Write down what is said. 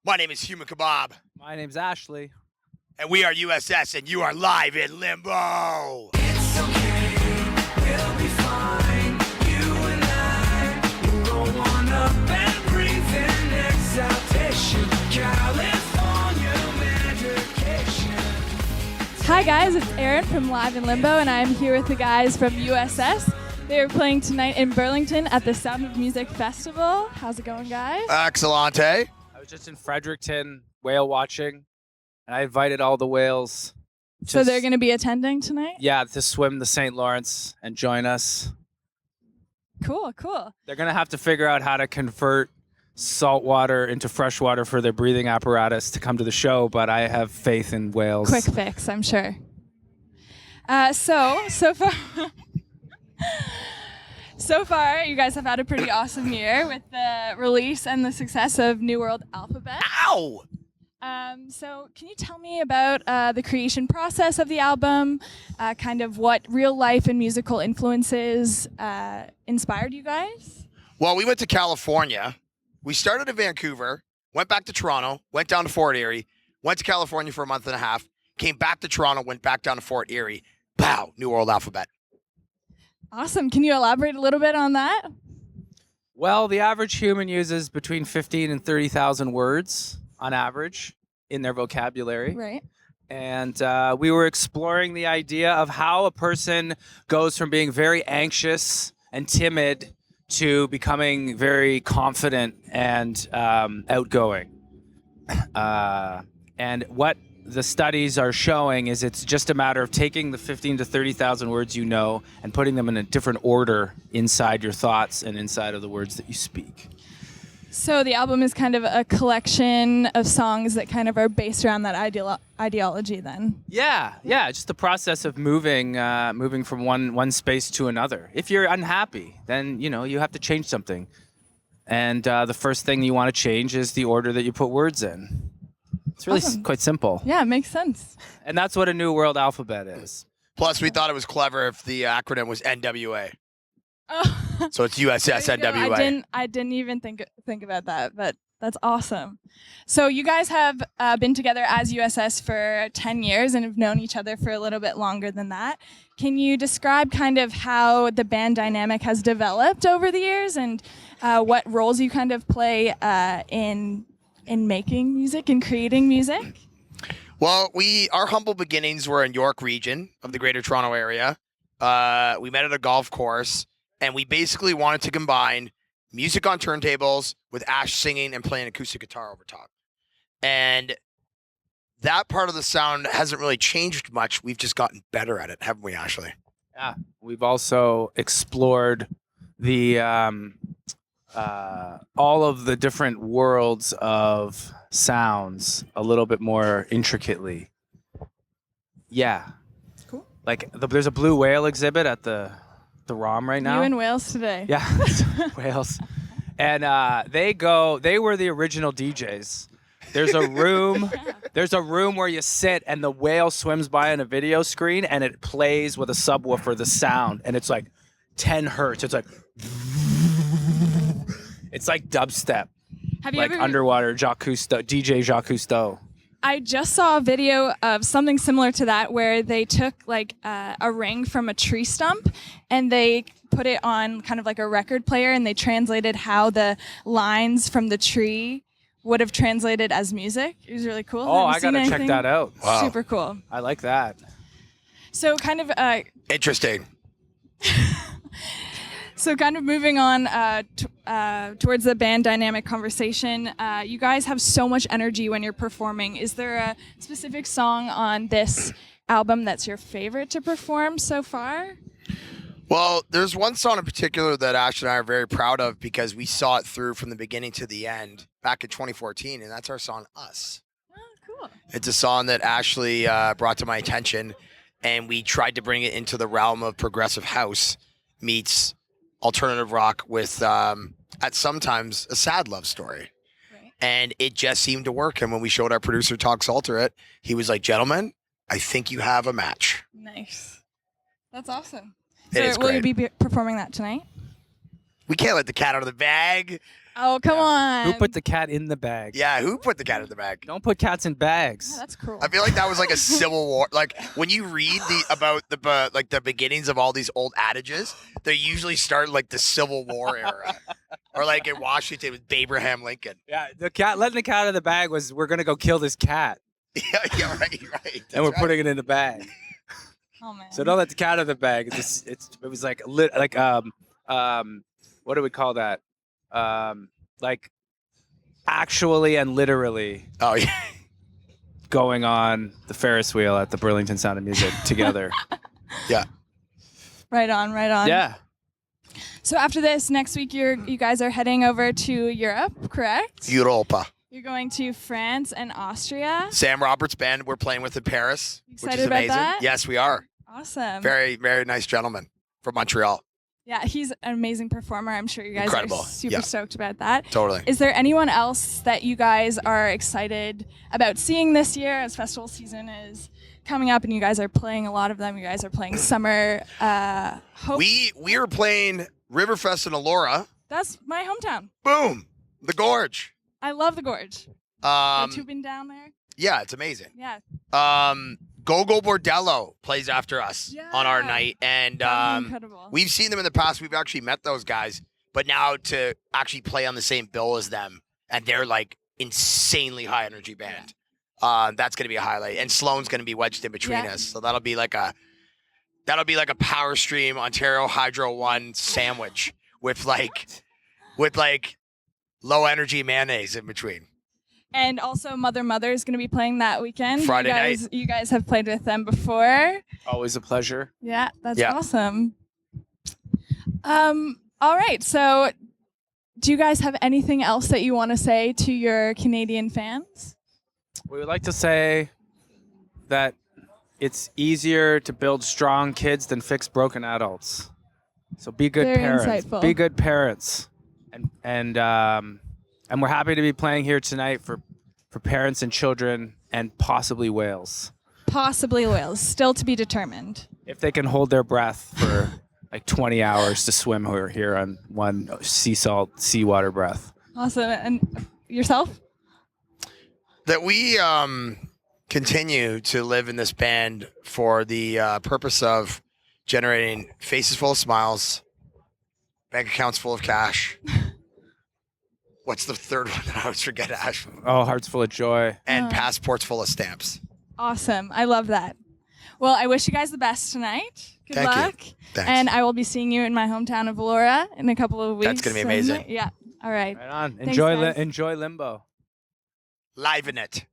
My name is Human Kebab, My name's Ashley. and we are USS, and you are live in limbo. It's okay, we'll be fine. You and I will roll on up and breathe in exaltation. California medication. Hi guys, it's Erin from Live in Limbo, and I'm here with the guys from USS. They are playing tonight in Burlington at the Sound of Music Festival. How's it going, guys? Excellent. I was just in Fredericton whale watching, and I invited all the whales. So they're going to be attending tonight? Yeah, to swim the St. Lawrence and join us. Cool. They're going to have to figure out how to convert salt water into fresh water for their breathing apparatus to come to the show, but I have faith in whales. Quick fix, I'm sure. So far... So far, you guys have had a pretty awesome year with the release and the success of New World Alphabet. Ow! So can you tell me about the creation process of the album, kind of what real life and musical influences inspired you guys? Well, we went to California. We started in Vancouver, went back to Toronto, went down to Fort Erie, went to California for a month and a half, came back to Toronto, went back down to Fort Erie. Pow! New World Alphabet. Awesome. Can you elaborate a little bit on that? Well, the average human uses between 15 and 30,000 words on average in their vocabulary. Right. And we were exploring the idea of how a person goes from being very anxious and timid to becoming very confident and outgoing. And what the studies are showing is it's just a matter of taking the 15 to 30,000 words you know and putting them in a different order inside your thoughts and inside of the words that you speak. So the album is kind of a collection of songs that kind of are based around that ideology then. Yeah, just the process of moving from one space to another. If you're unhappy, then you have to change something. And the first thing you want to change is the order that you put words in. It's really Awesome. quite simple. Yeah, it makes sense. And that's what a New World Alphabet is. Plus, we thought it was clever if the acronym was NWA. Oh. So it's USS There you go. NWA. I didn't even think about that, but that's awesome. So you guys have been together as USS for 10 years and have known each other for a little bit longer than that. Can you describe kind of how the band dynamic has developed over the years and what roles you kind of play in making music and creating music? Well, our humble beginnings were in York region of the Greater Toronto area. We met at a golf course, and we basically wanted to combine music on turntables with Ash singing and playing acoustic guitar over top. And that part of the sound hasn't really changed much. We've just gotten better at it, haven't we, Ashley? Yeah. We've also explored the all of the different worlds of sounds a little bit more intricately. Yeah. Cool. Like there's a blue whale exhibit at the ROM right now. You in Wales today. Yeah, whales. And they were the original DJs. There's a room where you sit and the whale swims by on a video screen and it plays with a subwoofer the sound and it's like 10 hertz. It's like dubstep. Have you Like ever underwater DJ Jacques Cousteau. I just saw a video of something similar to that where they took like a ring from a tree stump and they put it on kind of like a record player and they translated how the lines from the tree would have translated as music. It was really cool. Oh, Have I you seen gotta check anything? that out. Wow. Super cool. I like that. So kind of Interesting. moving on towards the band dynamic conversation, you guys have so much energy when you're performing. Is there a specific song on this album that's your favorite to perform so far? Well, there's one song in particular that Ash and I are very proud of because we saw it through from the beginning to the end back in 2014, and that's our song, Us. Oh, cool. It's a song that Ashley brought to my attention, and we tried to bring it into the realm of progressive house meets alternative rock with, at sometimes, a sad love story. Right. And it just seemed to work. And when we showed our producer, Todd Salter, it, he was like, gentlemen, I think you have a match. Nice. That's awesome. It is will you great. be performing that tonight? We can't let the cat out of the bag. Oh, come on. Who put the cat in the bag? Yeah, who put the cat in the bag? Don't put cats in bags. Yeah, that's cruel. I feel like that was like a civil war. Like when you read the beginnings of all these old adages, they usually start like the Civil War era, or like in Washington with Abraham Lincoln. Yeah, the cat letting the cat out of the bag was we're gonna go kill this cat, Yeah, right. and we're That's right. putting it in the bag. Oh man. So don't let the cat out of the bag. It was like what do we call that? Like actually and literally Oh yeah. going on the Ferris wheel at the Burlington Sound of Music together. Right on, right on. Yeah. So after this, next week you guys are heading over to Europe, correct? Europa. You're going to France and Austria. Sam Roberts' band we're playing with in Paris, which Excited is about amazing. that? Yes, we are. Awesome. Very, very nice gentleman from Montreal. Yeah, he's an amazing performer. I'm sure you guys Incredible. are super Yeah. stoked about that. Totally. Is there anyone else that you guys are excited about seeing this year as festival season is coming up and you guys are playing a lot of them? You guys are playing Summer Hope. We are playing Riverfest in Allura. That's my hometown. Boom. The Gorge. I love the Gorge. Tubing down there. Yeah, it's amazing. Yeah. Go Bordello plays after us on our Yeah. night, and That'd be incredible. we've seen them in the past. We've actually met those guys, but now to actually play on the same bill as them, and they're like insanely high energy band. That's gonna be a highlight, and Sloan's gonna be wedged in between Yeah. us, so that'll be like a Power Stream Ontario Hydro One sandwich with like low energy mayonnaise in between. And also Mother is going to be playing that weekend. Friday night. You guys have played with them before. Always a pleasure. Yeah, that's Yeah. awesome. All right. So do you guys have anything else that you want to say to your Canadian fans? We would like to say that it's easier to build strong kids than fix broken adults. So be good Very parents. insightful. Be good parents. And we're happy to be playing here tonight for parents and children and possibly whales. Possibly Wales, still to be determined. If they can hold their breath for like 20 hours to swim here on one seawater breath. Awesome. And yourself? That we continue to live in this band for the purpose of generating faces full of smiles, bank accounts full of cash. What's the third one that I always forget, Ash? Oh, hearts full of joy. And passports full of stamps. Awesome. I love that. Well, I wish you guys the best tonight. Good Thank you. luck. Thanks. And I will be seeing you in my hometown of Allura in a couple of weeks. That's gonna be amazing. Yeah. All right. Right on. Thanks, guys. Enjoy Limbo. Live in it.